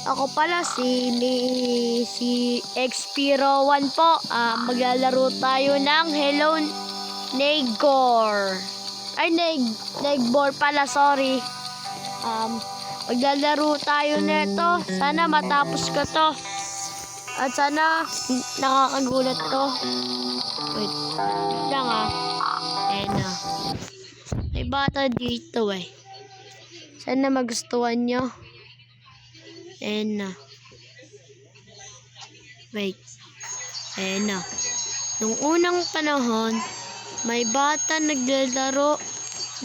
Ako pala si Xpiro1 po. Maglalaro tayo ng Hello Neighbor. Ay, Neighbor pala, sorry. Maglalaro tayo nito. Sana matapos ko to. At sana nakakagulat to. Wait lang Ayan na. May bata dito eh. Sana magustuhan nyo. Ayan na. Wait. Ayan na. Nung unang panahon, may bata naglalaro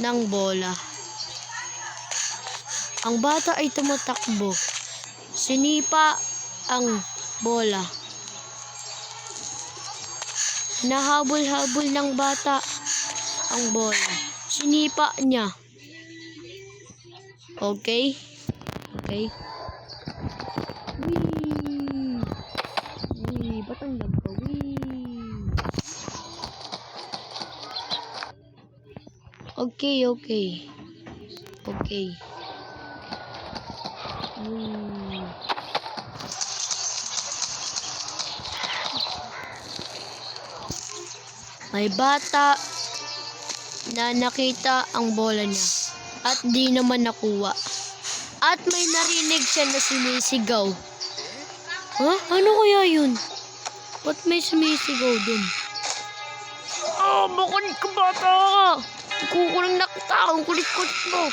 ng bola. Ang bata ay tumatakbo. Sinipa ang bola. Nahabol-habol ng bata ang bola. Sinipa niya. Okay? Okay? Wee! Ba't ang lag ka? Wee! Okay. Okay. May bata na nakita ang bola niya at di naman nakuha. At may narinig siya na sumisigaw. Ha? Ano kaya yun? Ba't may sumisigaw dun? Bakit ka bata? Kukulang nakita ang kulit-kulit mo.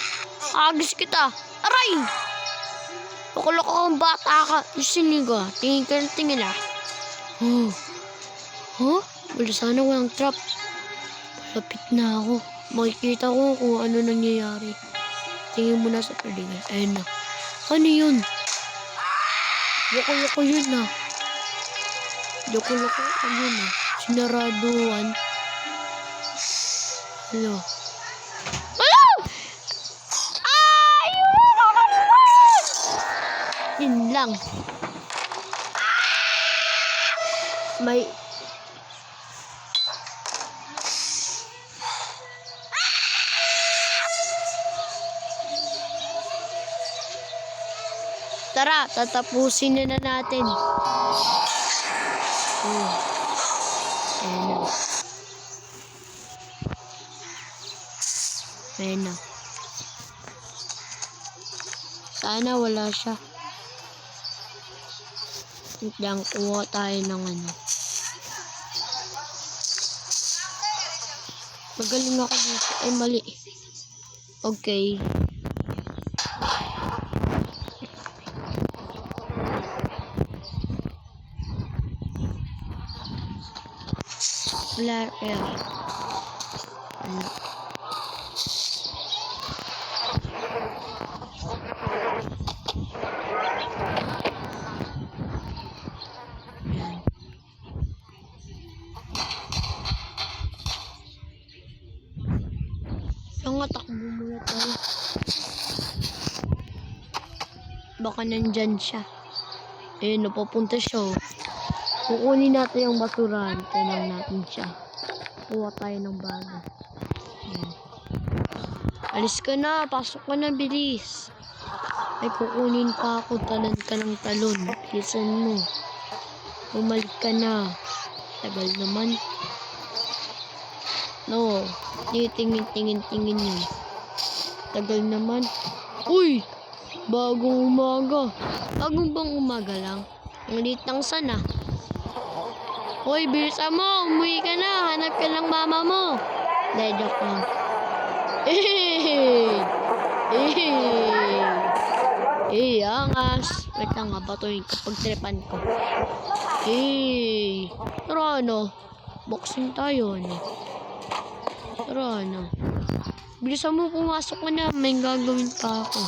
Agis kita. Aray! Pakulok akong bata ka. Siniga. Tingin ka ng tingin Huh? Wala sana walang trap. Malapit na ako. Makikita ko kung ano nangyayari. Tingin mo na sa paligid. Ayun na. Ano yun? Loko-loko yun Loko-loko yun Sinaraduan. Hello. Yun lang. May Tara, tatapusin na natin. Ayan na. Sana wala siya. Lang kuha tayo ng Magaling ako dito. Ay, mali. Okay. Wala kaya. Takbo muna tayo. Baka nandyan siya. Napapunta siya. Kukunin natin yung basurahan. Tingnan natin siya. Kuha tayo ng bago. Alis ka na. Pasok ka na. Bilis. Ay, kukunin pa ako. Talon ka ng talon. Bilisan mo. Bumalik ka na. Tagal naman. No. Tingin yun. Tagal naman. Uy! Bagong umaga. Bagong bang umaga lang? Ang liit ng sana. Uy, bilisan mo. Umuwi ka na. Hanap ka ng mama mo. Joke lang. Angas. Wait lang nga. Batuhin kapag tripan ko. Tara boxing tayo Tara Bilisan mo, pumasok ko na. May gagawin pa ako.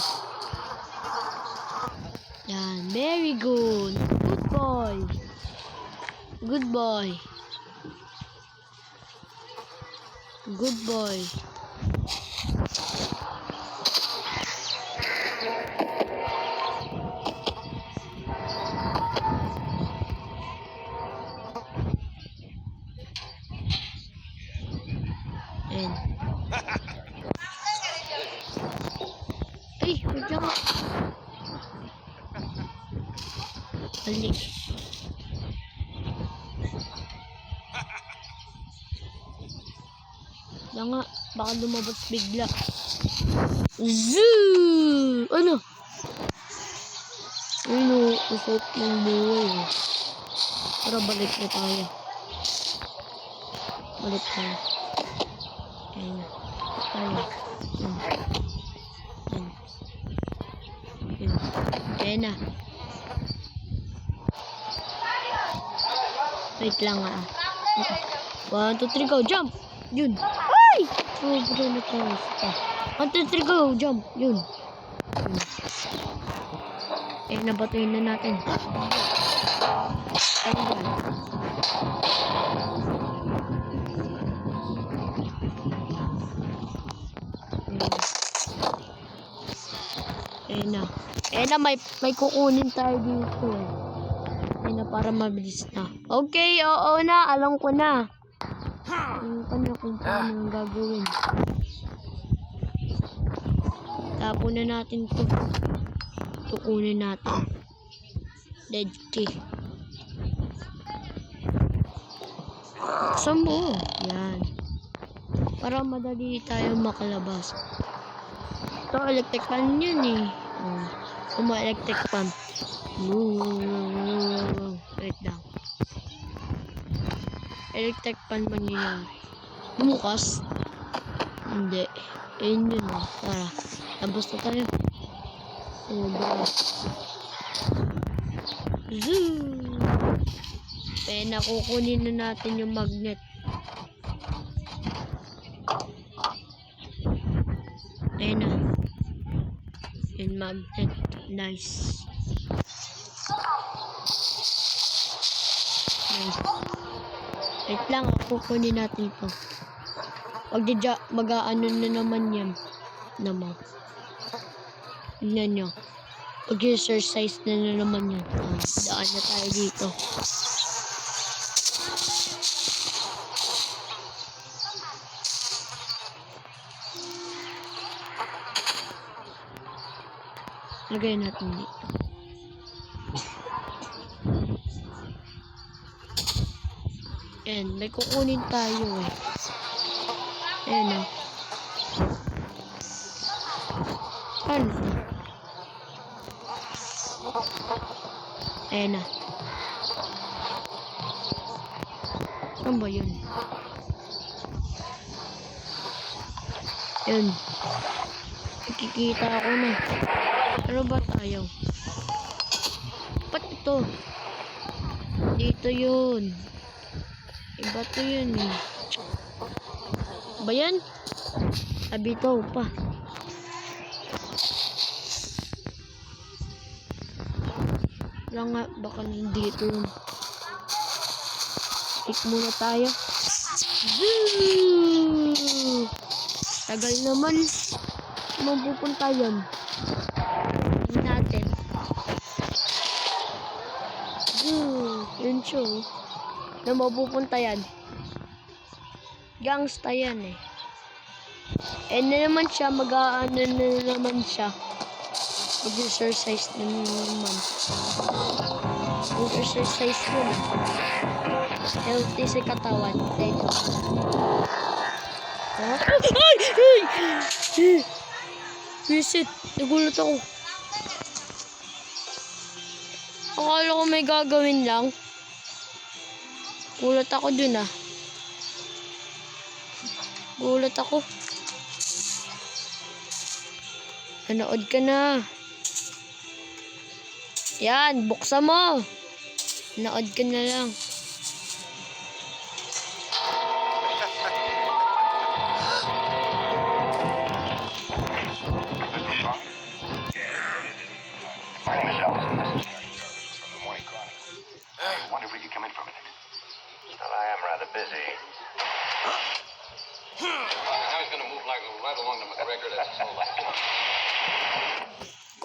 Yan. Very good. Good boy. Good boy. Good boy. Ayan. Ay, wait lang. Ali. Wala nga, baka lumabas bigla. Zoo! Ano? Ano, usok ng buhay. Tara, balik na tayo. Balik tayo. Ayan na. Tayo. Ayan. Ayan na. Wait lang ah. 1, 2, 3, go! Jump! Yun. Ay! Sobrang natawas pa. 1, 2, 3, go! Jump! Yun. Eh, nabatuhin na natin. Ayan. Ayan na. Ayan na, may kukunin tayo dito eh. Ayan na, para mabilis na. Okay, oo na. Alam ko na. Alam ko na kung paano ang gagawin. Tapon na natin to. Tukunin natin. Dead key. Buksan mo. Yan. Para madali tayo makalabas. Ito, electric fan yun eh. Electric fan. Wait lang. Electric fan mangyayari. Bumukas? Hindi. Ayun yun oh. Tara. Labas na tayo. Bro. Zoo! Eh, nakukunin na natin yung magnet. Ayun na. Yung magnet. Nice. Nice. Wait lang, kukunin natin ito. Mag-aano na naman yan. Naman. Tignan nyo. Mag-exercise na naman yan. Daan na tayo dito. Lagay natin dito. Ayan, may kukunin tayo eh. Ayan o. Ano? Ayan na. Saan ba yun? Ayan. Nakikita ako na. Ano ba tayo? Ba't ito? Dito yun. Iba to yun eh. Ba yan? Abitaw pa. Wala nga, baka nandito yun. Click muna tayo. Woo! Tagal naman. Mapupunta yan. Tingnan natin. Yun siya. Na mapupunta yan. Gangsta yan eh. Eh na naman siya, mag-aano na naman siya. Mag-exercise na naman. Mag-exercise mo na. Healthy sa katawan. Dito. Ha? Ay! Ay! Visit! Nagulat ako. Akala ko may gagawin lang. Gulat ako dun ah. Gulat ako. Nanood ka na. Yan, buksan mo. Nanood ka na lang.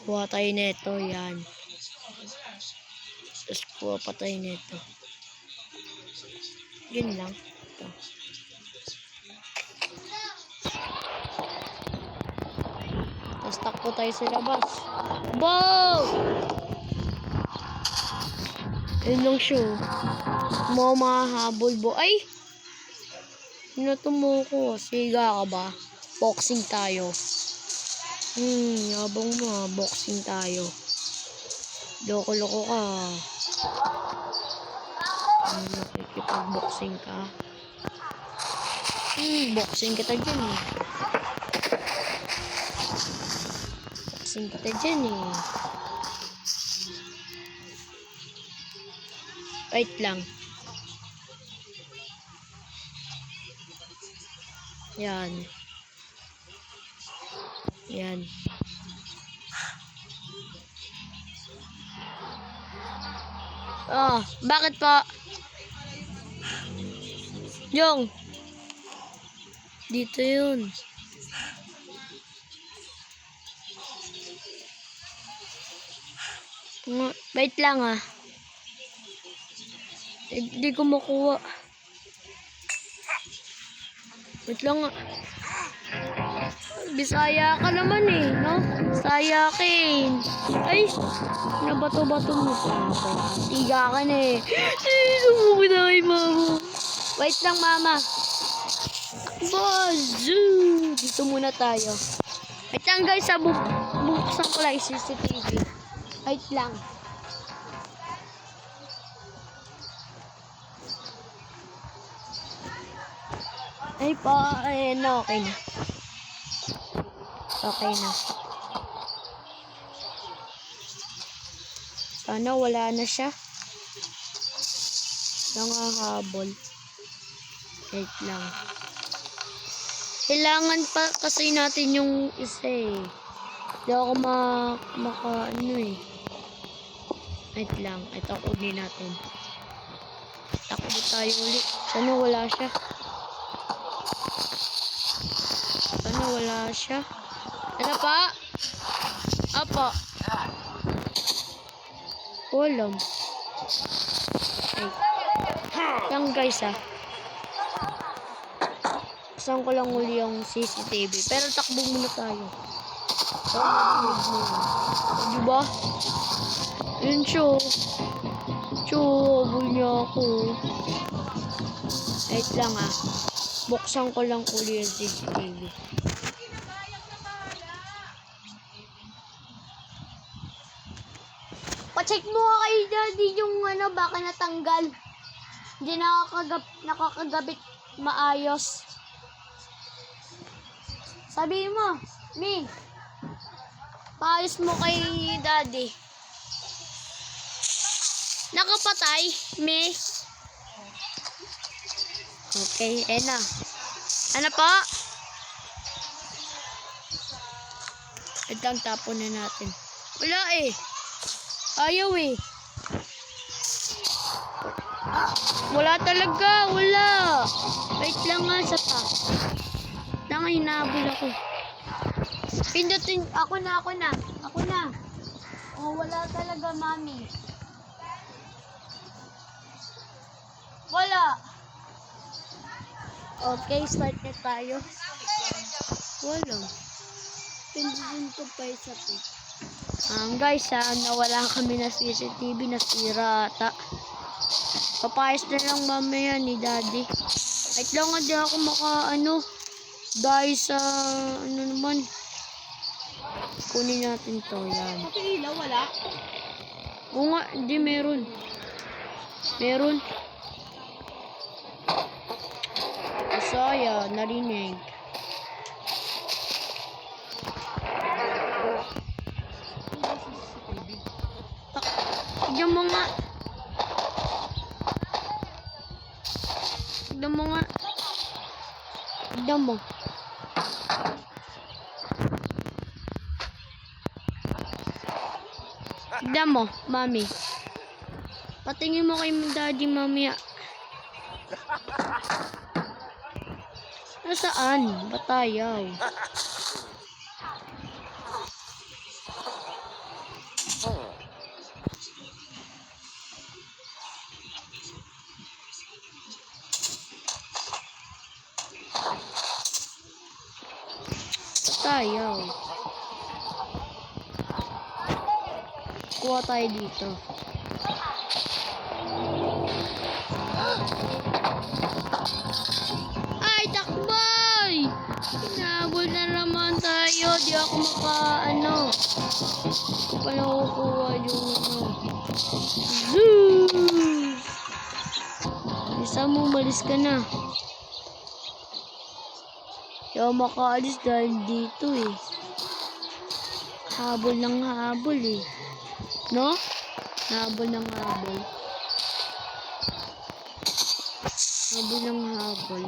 Kuha tayo neto, yan. Tapos kuha pa tayo neto. Yun lang. Ito. Tapos takbo tayo sa labas. Wow! Ayun lang siya. Mga mahabol bo. Ay! Pinatumo ko. Siga ka ba? Boxing tayo. Yabang mo ha. Boxing tayo. Loko-loko ka. Nakikipag-boxing ka. Boxing kita dyan eh. Boxing kita dyan eh. Wait lang. Yan. Yan. Bakit pa? Yung. Dito yun. Wait lang ah. Hindi ko makuha. Wait lang ah. Bisaya ka naman eh, no? Bisaya ka eh. Ay, nabato-bato mo pa ako. Tiga ka na eh. Sumuwi na kay mama. Wait lang mama. Bazoo! Dito muna tayo. Wait lang guys, bubuksan ko lang yung CCTV. Wait lang. Ay pa, no, okay na. Okay na. Sana wala na siya. Nangahabol. Wait lang. Kailangan pa kasi natin yung isa eh. Hindi ako ano eh. Wait lang. Ito kunin natin. Takbo tayo ulit. Sana wala siya. Sana wala siya. Ano pa? Apa? Walang. Ay. Yan guys ah. Saan ko lang uli yung CCTV. Pero takbo muna tayo. Diba? Yun siya. Habol niya ako. Wait lang ah. Buksan ko lang uli yung CCTV. Pa-check mo kay daddy yung ano, baka natanggal. Hindi nakakagabit maayos. Sabi mo, Mi, paayos mo kay daddy. Nakapatay, Mi. Okay, na. Ano pa? Itang tapon na natin. Wala eh. Ayaw eh. Wala talaga, wala. Wait lang nga sa pa. Tanga, hinabol ako. Pindutin, ako na. Oh, wala talaga, mami. Wala. Okay, start na tayo. Wala. Pindutin ko pa isa po. Guys, nawala kami na CCTV, nasira ata. Papayos na lang mamaya ni daddy. Wait lang nga, di ako dahil sa naman. Kunin natin to, yan. Pati ilaw, wala? Oo nga, hindi meron. Meron. Masaya, narinig. Tignan mo nga. Tignan mo. Tignan mo, mami. Patingin mo kay daddy, mami. Nasaan? Batayaw. Batayaw. Kuha tayo dito. Ay, takboy! Hinabol na naman tayo. Di ako maka-ano. Pala kukuha yung Zoo! Isa mo, umalis ka na. Di ako makaalis dahil dito eh. Habol ng habol eh. No? Habol ng habol. Habol ng habol.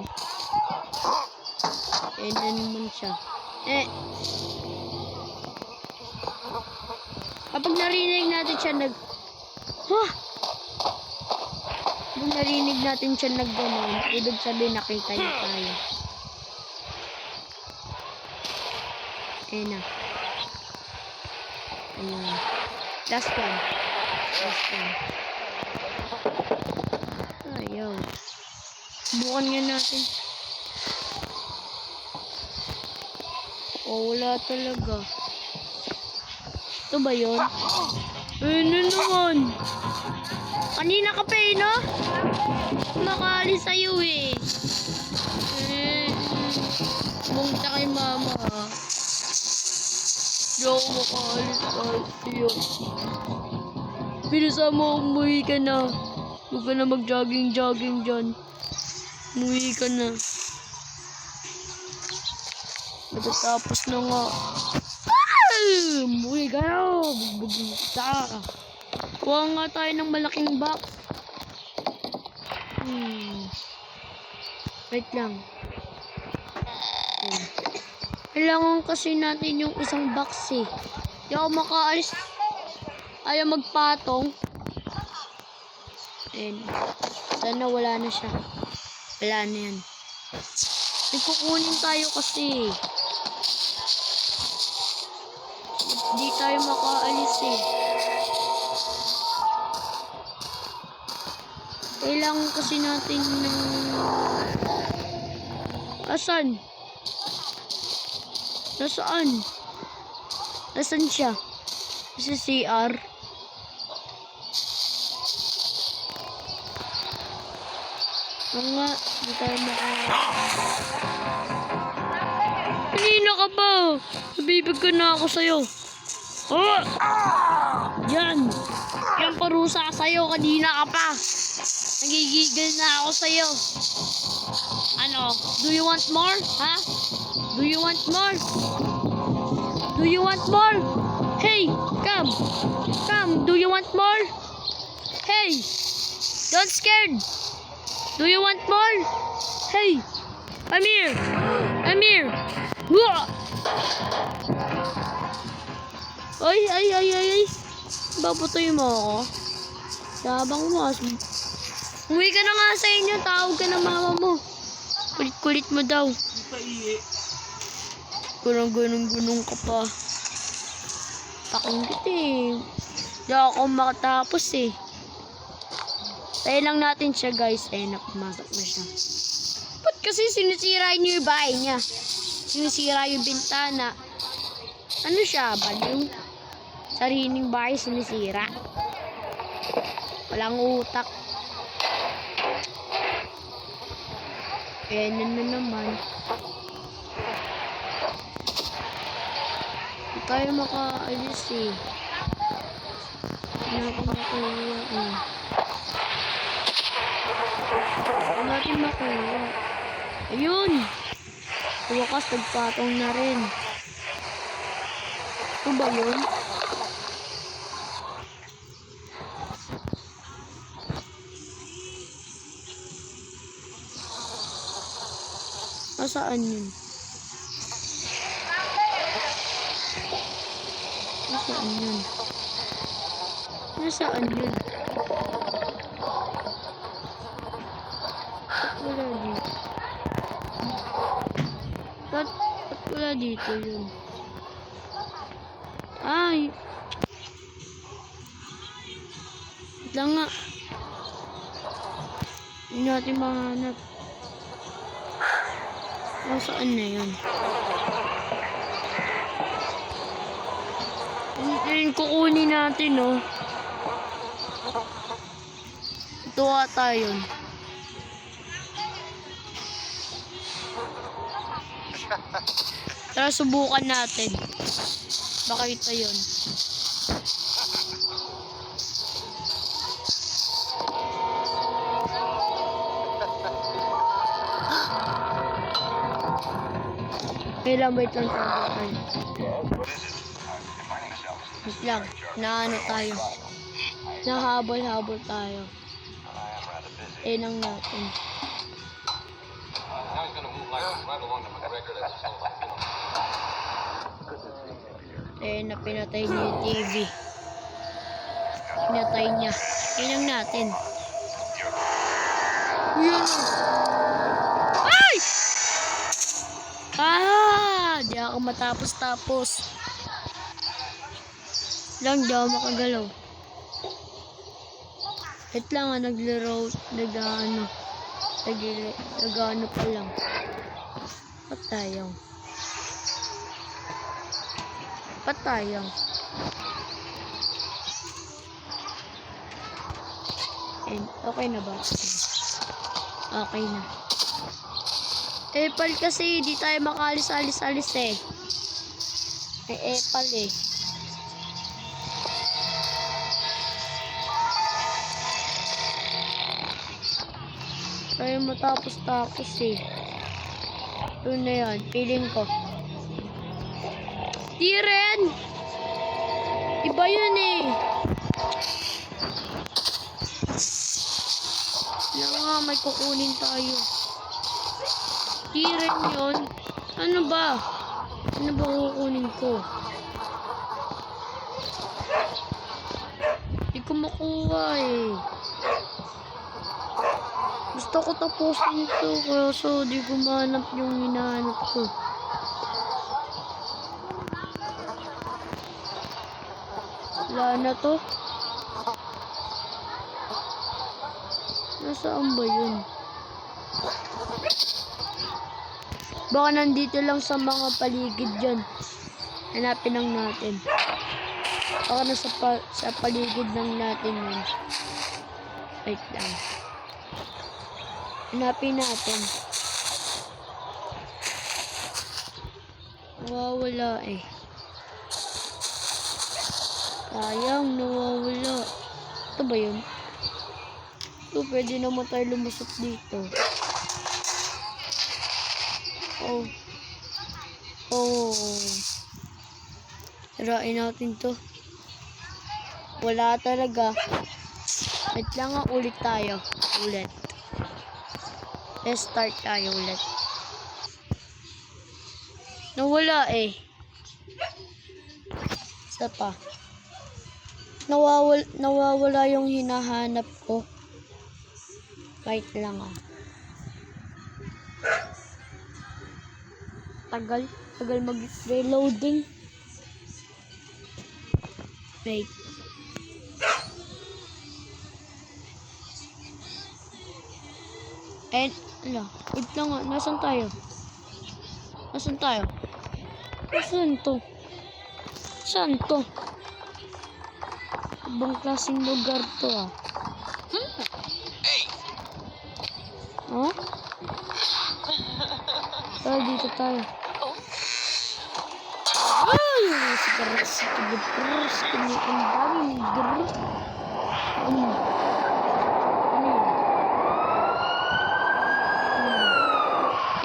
Eh, na naman siya. Kapag narinig natin siya Kapag narinig natin siya nag-ganon, ibig sabihin nakita niya tayo. Na. Ayan. Last one. Ayaw. Bukan nga natin. Oh, wala talaga. Ito ba yun? Ano naman? Kanina ka pa no? Makaalis sa'yo Bungta kay mama Di ako makaalis sa'yo. Bilisan mo, umuwi ka na. Huwag ka na mag-jogging dyan. Umuwi ka na. Matatapos na nga. Umuwi ka na. Bugbugin kita. Kuha nga tayo ng malaking box. Wait lang. Kailangan kasi natin yung isang box eh. Di ako makaalis. Ayaw magpatong. Sana wala na siya. Wala na yan. Kukunin tayo kasi. Hindi tayo makaalis eh. Kailangan kasi natin ng... Asan? Nasaan? Nasaan siya? Sa CR? Nga, hindi tayo Kanina ka ba? Nabibig ka na ako sa'yo. Oh! Yan! Yan parusa sa'yo. Kanina ka pa. Nagigigil na ako sa'yo. Ano? Do you want more? Ha? Do you want more? Do you want more? Hey! Come! Come! Do you want more? Hey! Don't scared! Do you want more? Hey! I'm here! I'm here! Wah! Ay! Babutoy mo ako. Sabang mo. Umuwi ka na nga sa inyo. Tawag ka ng mama mo. Kulit-kulit mo daw. Gunong ka pa. Takong kita eh. Di ako makatapos eh. Tayo lang natin siya guys. Ayun na, pumasok na siya. Ba't kasi sinisira niyo yung bahay niya? Sinisira yung bintana. Ano siya? Baliw? Sariling bahay sinisira. Walang utak. Ayan na naman. Hindi tayo makaalis eh. Hindi natin makuha eh. Hindi natin makuha. Ayun! Wakas, nagpatong na rin. Ito ba yun? Nasaan yun? Nasaan yun? Nasaan yun? Wala dito. Ba't wala dito yun? Ay! Wait lang nga. Hindi natin mahanap. Saan na yun? Kukunin natin, oh. Ito ata yun. Tara, subukan natin. Baka ito yun. Wait lang tayo. Wait lang, naano tayo. Nahabol-habol tayo. Lang natin. Pinatay niya yung TV. Pinatay niya. Lang natin. Yan. Ay! Di ako matapos-tapos. Di ako makagalaw. Wait lang naglaro, nag-ano pa lang. Patayang. Okay na ba? Okay na. Epal kasi, di tayo makalis-alis-alis eh. Epal eh. Tayo matapos-tapos eh. Ito na yan, feeling ko. Di rin! Iba yun eh. May kukunin tayo. Di rin yun. Ano ba? Ano ba kukunin ko? Di ko makuha eh. Gusto ko tapusin ito kaso di ko mahanap yung hinahanap ko. Wala na to. Nasaan ba yun? Baka nandito lang sa mga paligid dyan. Hanapin lang natin. Baka nasa sa paligid lang natin yun. Wait lang. Hanapin natin. Nawawala eh. Sayang, nawawala. Ito ba yun? Ito, pwede naman tayo lumusot dito. Tirain natin to. Wala talaga. Wait lang nga, ulit tayo. Let's start tayo ulit. Nawala eh. Isa pa. Nawawala yung hinahanap ko. Wait lang ah. Tagal mag-reloading. Wait. Wait lang nga. Nasaan tayo? Saan to? Ibang klaseng lugar to ah. Huh? Dito tayo.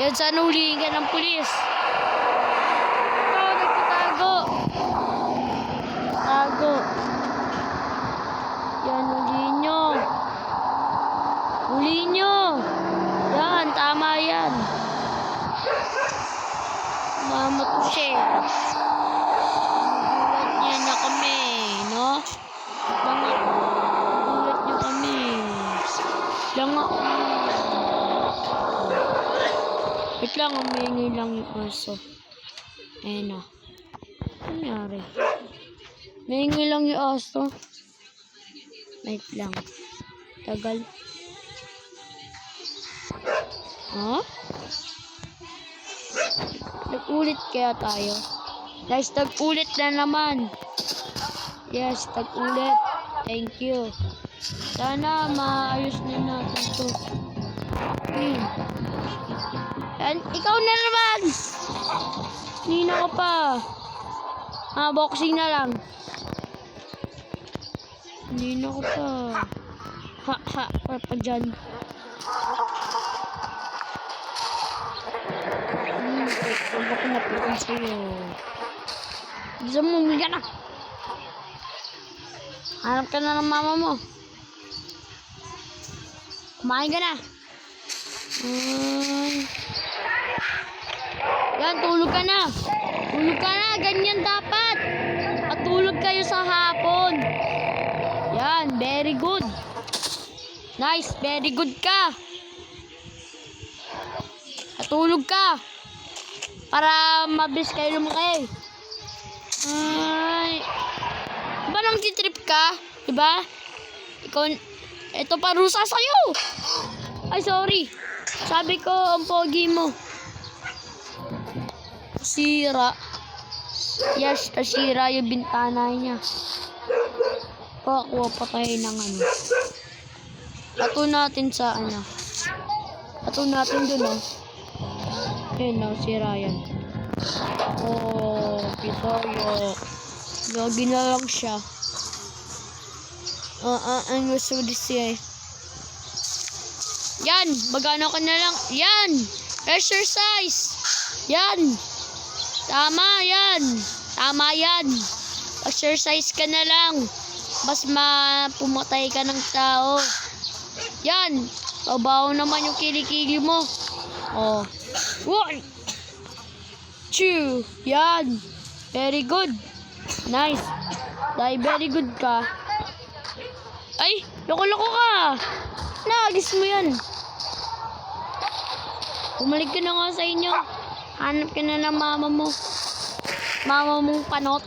Yan, sana hulihin ka ng pulis. Nagtatago. Yan, hulihin nyo. Yan, tama yan. Mama to siya. Gulat niya na kami, no? Gulat niya kami. Wait lang, umingi lang yung aso. Ayan na. Ano nangyari? Umingi lang yung aso. Wait lang. Tagal. Nag-ulit kaya tayo? Guys, tag-ulit na naman. Yes, tag-ulit. Thank you. Sana maayos na natin to. Yan, ikaw na naman! Nina ka pa. Boxing na lang. Nina ka pa. Ha, pa dyan. Huwag ako napitan sa'yo. Gusto mo, umiga na. Hanap ka na ng mama mo. Kumain ka na. Yan, tulog ka na. Tulog ka na, ganyan dapat. Patulog kayo sa hapon. Yan, very good. Nice, very good ka. Patulog ka. Para mabilis kayo lumaki. Diba nang titrip ka? Diba? Ikaw, ito parusa sa'yo. Ay, sorry. Sabi ko, ang pogi mo. Sira. Yes, nasira yung bintana niya. Pakuha pa tayo ng ano. Ato natin sa ano. Ato natin dun, oh. Ayun, oh, sira yan. Oh, pisoyo. Lagi na lang siya. Ang gusto siya eh. Yan, magano ka na lang. Yan, exercise. Yan. Tama yan. Tama yan. Exercise ka na lang. Mas pumatay ka ng tao. Yan. Babaw naman yung kilikili mo. Oh. 1, 2. Yan. Very good. Nice. Dahil very good ka. Ay, loko-loko ka. Naagis mo yan. Bumalik ka na nga sa inyo. Hanap ka na ng mama mo. Mama mong panot.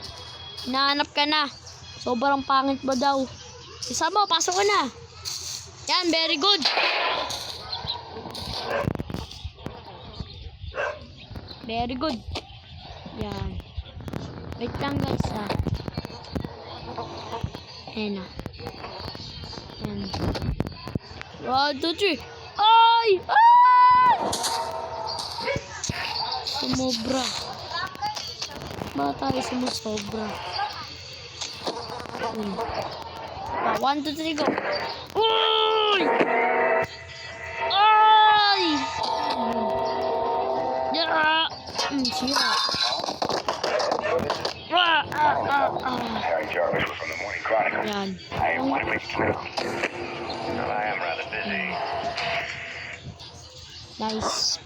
Hinahanap ka na. Sobrang pangit ba daw? Isa mo, pasok ka na. Yan, very good. Very good. Yan. Wait lang guys ha. Ayan na. Ayan. 1, 2, 3. Ay! Ay! Sumobra. Ba tayo sumusobra? 1, 2, 3, go. Uy! Ay! Sira. Harry Jarvis from the Morning Chronicle. Yan. I want to make you well, I am rather busy. Nice.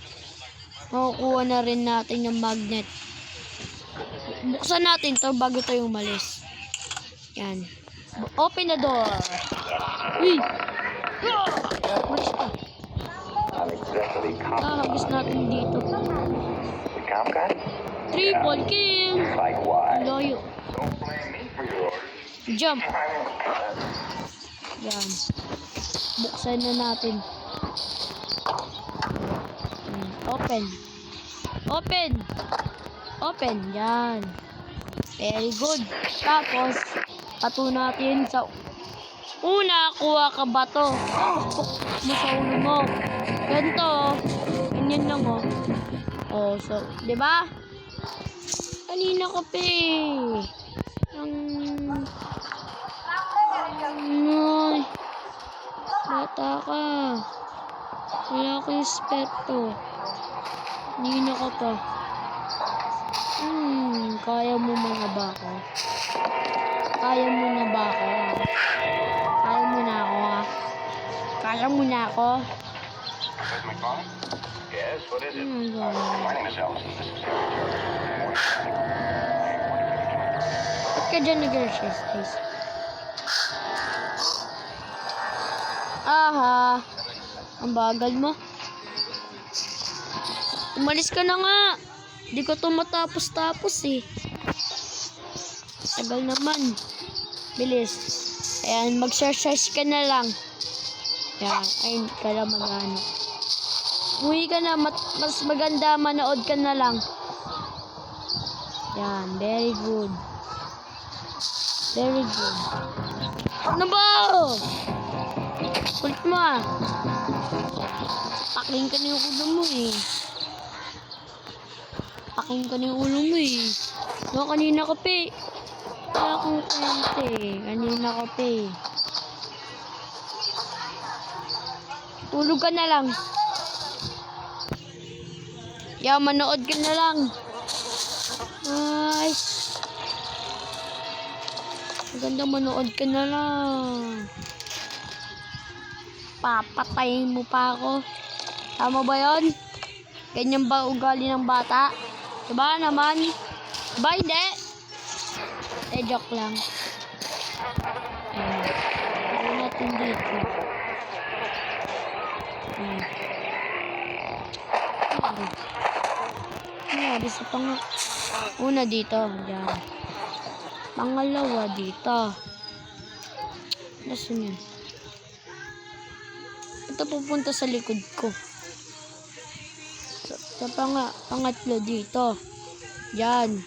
Makukuha na rin natin yung magnet. Buksan natin to bago tayo umalis. Yan. Open the door. Uy! Malis ka. Nakakabis natin dito. The Comcast? Triple kill. Likewise. Loyo. Don't blame me for your orders. Jump. Yan. Buksan na natin. Open. Open. Open. Yan. Very good. Tapos, pato natin sa una, kuha ka ba to? Puk mo sa ulo mo. Ganito. Ganyan lang, oh. Oh, so, di ba? Kanina ko pa eh. Ay, bata ka. Wala akong respeto. Kanina ka pa. Kaya mo mga baka. Kaya mo na ba ako? Kaya mo na ako, ha? Kaya mo na ako? Miss McFarland? Yes, what is it? Oh my God. My name is Ellison. This is Harry Jarvis. Ba't ka dyan nag-exercise? Aha. Ang bagal mo. Umalis ka na nga. Di ko to matapos-tapos eh. Tagal naman. Bilis. Ayan, mag-exercise ka na lang. Ayan, ayun ka lang mag-ano. Umuwi ka na, mas maganda, manood ka na lang. Yan, very good. Very good. Ano ba? Kulit mo ah. Paking ka na yung ulo mo eh. Paking ka na yung ulo mo eh. No, kanina ka pa eh. Wala akong kwente eh. Kanina ka pa eh. Tulog ka na lang. Manood ka na lang. Ay. Maganda manood ka na lang. Papatayin mo pa ako. Tama ba yun? Ganyan ba ugali ng bata? Diba naman? Diba hindi? Joke lang. Ano natin dito? Ano sa una dito. Yan. Pangalawa dito. Nasaan yun? Ito pupunta sa likod ko. Sa pangatlo dito. Yan.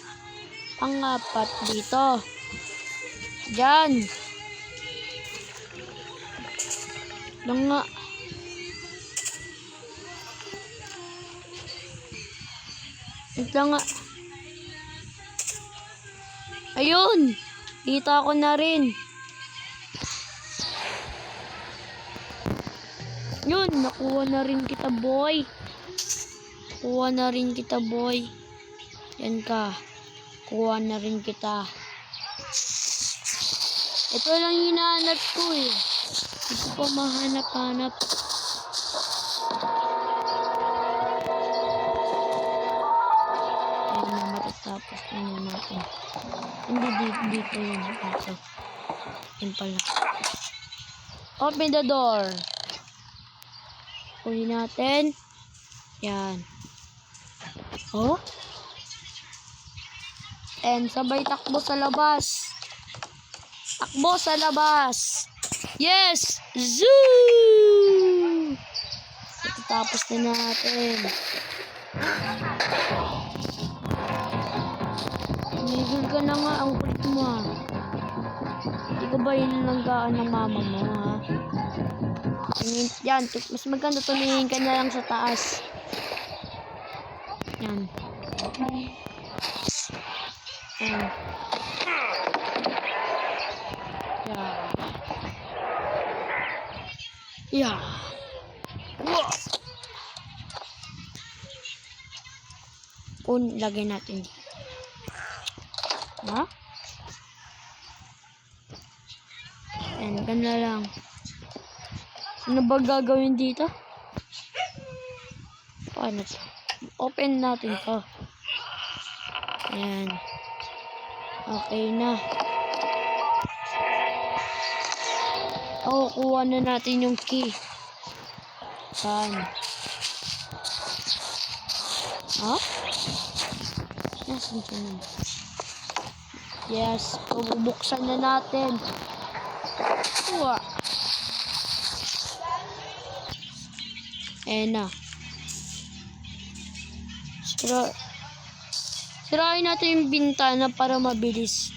Pangapat dito. Yan. Lang nga. Ito nga. Ayun. Kita ko na rin. Yun. Nakuha na rin kita, boy. Kuha na rin kita, boy. Yan ka. Kuha na rin kita. Ito lang hinahanap ko eh. Ito pa mahanap-hanap. Ayan na, matatapos na natin. Hindi dito yun. Dito. Yan pala. Open the door. Kunin natin. Yan. Oh? And sabay takbo sa labas. Takbo sa labas. Yes! Zoo! Tapos na natin. Tumigil ka na nga. Ang kulit mo ha. Hindi ka ba inilanggaan ng mama mo ha? Yan. Mas maganda tumingin ka na lang sa taas. Yan. Yan. Yeah. Wow. Lagay natin. Ha? Yan, ganda lang. Ano ba gagawin dito? Paano to? Open natin to. Ayan. Okay na. Kuha na natin yung key. Saan? Ha? Nasaan siya na? Yes. Bubuksan na natin. Kuha. Ayan na. Sirain natin yung bintana para mabilis.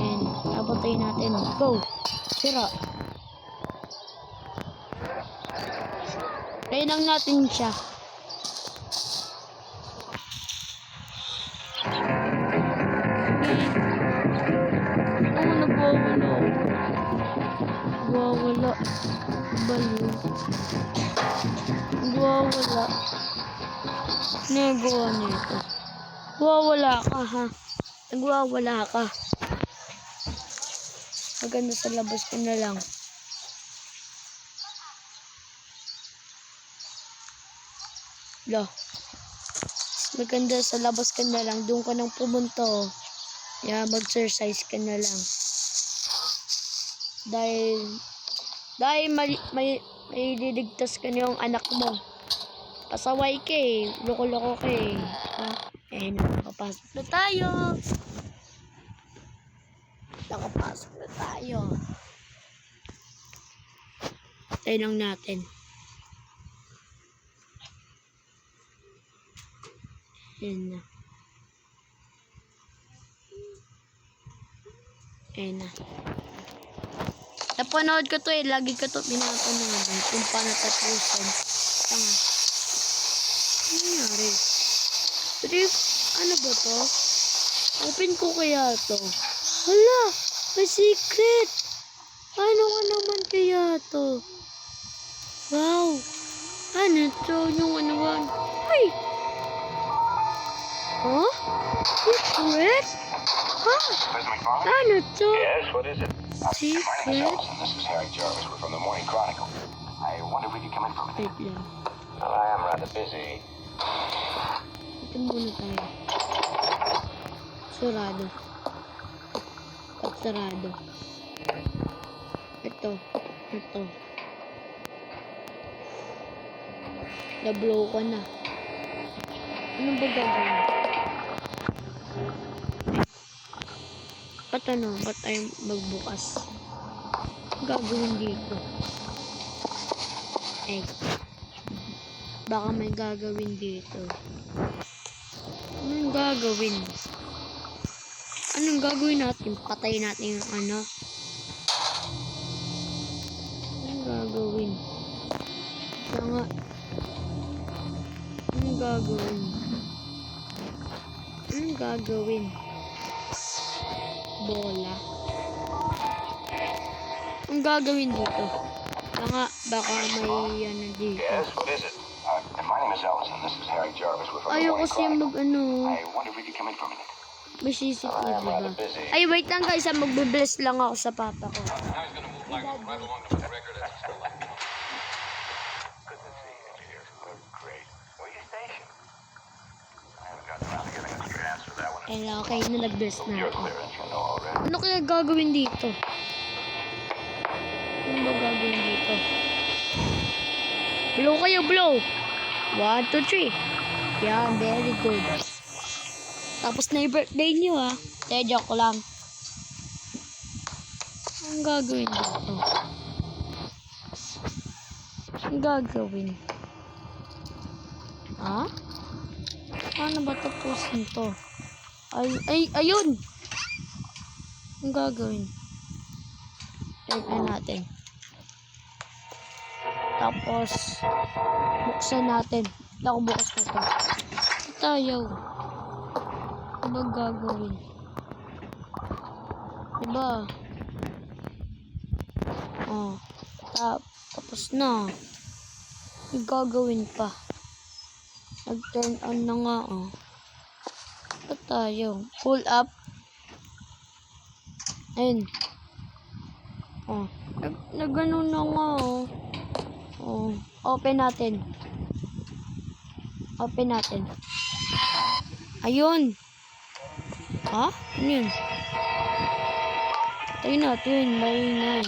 And napatay natin. Go! Sira. Try lang natin siya. Nagwawala. Nagwawala. Baliw. Nagwawala. Nagawa nito. Nagwawala ka ha. Nagwawala ka. Maganda sa labas ko na lang. Maganda sa labas ka na lang. Doon ka nang pumunta. Mag-exercise ka na lang. Dahil may liligtas ka na yung anak mo. Pasaway ka eh. Loko-loko ka eh. Nakapasok na tayo. Nakapasok na tayo. Tayo lang natin. Ayan na. Ayan na. Napanood ko to eh. Lagi ko to pinapanood. Kung paano tapusin. Tanga. Ano nangyari? Trip, ano ba to? Open ko kaya to. Hala! May secret! Ano ka naman kaya to? Wow! Ano to? Yung ano ba? Ay! Huh? Secret? Ha? Mr. McFarland? Ano to? Yes, what is it? My name is Secret? Elvis, and this is Harry Jarvis. We're from the Morning Chronicle. I wonder if we could come in for a minute. Wait lang. Well, I am rather busy. Ito muna tayo. Sarado. At sarado. Ito. Ito. Na-blow ko na. Ano ba gagawin? Ba't ano? Ba't tayo magbukas? Gagawin dito. Eh. Baka may gagawin dito. Anong gagawin? Anong gagawin natin? Patay natin yung ano? Anong gagawin? Kaya nga. Anong gagawin? Anong gagawin? Bola. Anong gagawin dito? Kaya nga, baka may ano dito. Yes, what is it? My name is Elvis, and this is Harry Jarvis. We're from the Ayaw Morning kasi Chronicle. mag ano. I wonder if we could come in for a minute. May CCTV I am rather ba? busy. Ay, wait lang guys. Magbe-bless lang ako sa papa ko. Now he's going to move like right along to the record as it's still like. Good to see you, dear. Good, great. Where you stationed? I haven't gotten around to getting a straight answer to that one. Kaya okay na nag-bless na Your ako. clearance, you know already. Ano kaya gagawin dito? Ano ba gagawin dito? Blow kayo, blow! 1, 2, 3. Yan, very good. Tapos na yung birthday niyo ha. Joke lang. Anong gagawin dito? Anong gagawin? Ha? Paano ba tapusin to? Ayun! Anong gagawin? Tignan natin. Tapos, buksan natin. Ako bukas na to. Tayo. Ano ba gagawin? Diba? Oh. Tapos na. Yung gagawin pa. Nag-turn on na nga, oh. Ito tayo. Pull up. Ayun. Oh. Nag-ano na nga, oh. Oh. Open natin. Open natin. Ayun. Ha? Ano yun? Tayo natin. Maingay.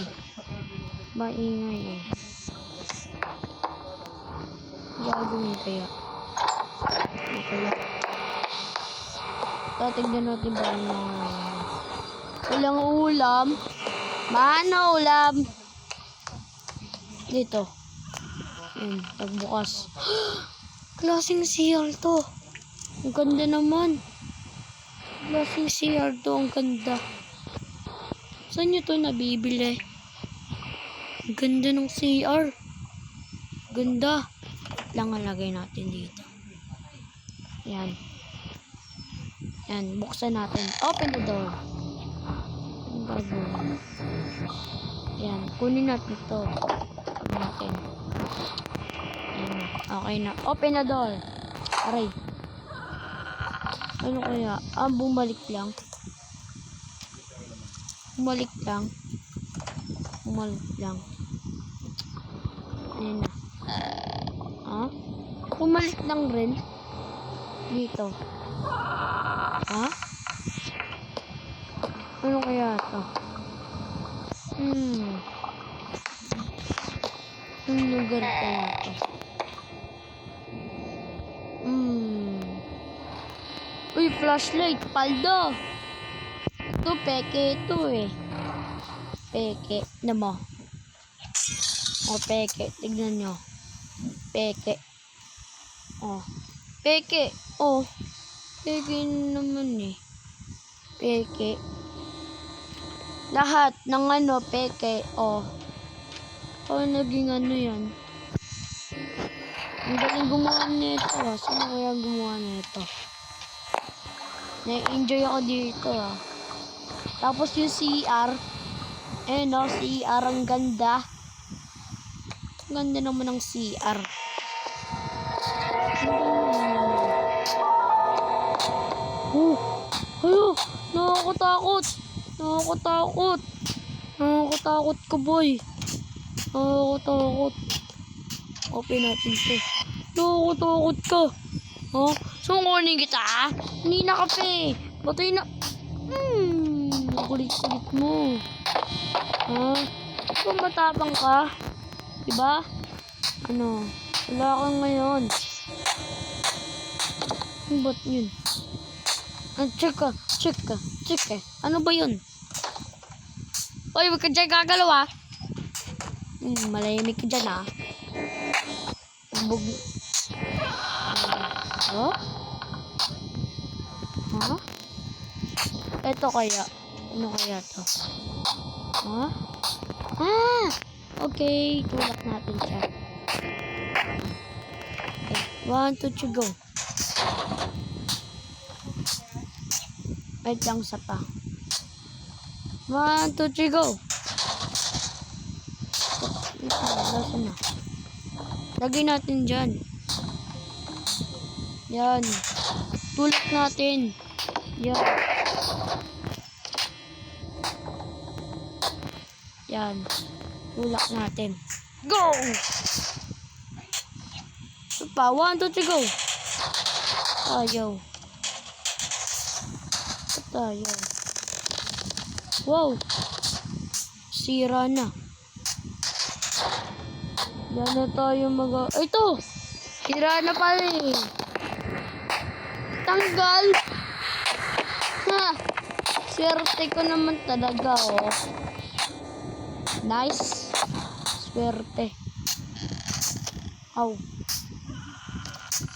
Maingay, eh. Gagawin kaya. Ano kaya? Tatignan natin ba na walang ulam. Mana ulam? Dito. Yan. Pagbukas. Klaseng CR to. Ang ganda naman. Klaseng CR to. Ang ganda. Saan nyo to nabibili? Ang ganda ng CR. Ganda. Lang ang lagay natin dito. Yan. Yan. Buksan natin. Open the door. Ang gagawin. Yan. Kunin natin ito. Kunin natin. Yan. Okay na. Open the door. Aray. Ano kaya? Bumalik lang. Bumalik lang. Bumalik lang. Ayan na. Bumalik lang rin. Dito. Ano kaya ito? Yung lugar kaya ito? Uy, flashlight. Paldo. Ito, peke ito eh. Peke. Ano mo? O, peke. Tignan nyo. Peke. O. Peke. O. Peke naman eh. Peke. Lahat ng ano, peke. Oh. Oh, naging ano yan. Ang galing gumawa nito ah. Sino kaya gumawa nito? Na-enjoy ako dito ah. Tapos yung CR. Eh no, CR ang ganda. Ang ganda naman ng CR. Ayo, nakakatakot. Nakakatakot. Nakakatakot ka, boy. Nakakatakot. Open natin to. Nakakatakot ka. Oh, so kunin kita, ha? Hindi na kape. Batay na. Kulit-kulit mo. Ha? Kung matapang ka, diba? Ano? Wala kang ngayon. Ano ba't yun? Check ka. Ano ba yun? Oy, wag ka dyan gagalaw, ha? Malayamig ka dyan, ha? Oh? Ha? Ito kaya. Ano kaya to? Ha? Ah! Okay, tulak natin siya. Okay, 1, 2, 3, go. Wait lang sa pa. 1, 2, 3, go. Lasa na. Lagay natin dyan. Yan. Tulak natin. Yan. Yan. Tulak natin. Go! Ito pa. 1, 2, 3, go. Ayaw. Ayaw. Wow. Sira na. Yan na tayo Ay, ito! Sira na pala eh. Tanggal! Ha! Swerte ko naman talaga, oh. Nice. Swerte. Aw.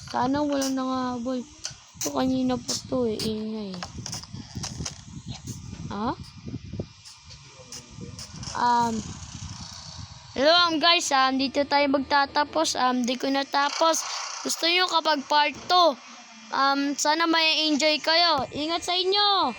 Sana walang nangahabol. Ito kanina pa to eh. Ingay. Ha? Hello guys, dito tayo magtatapos. Di ko natapos. Gusto nyo kapag part 2, sana may enjoy kayo. Ingat sa inyo!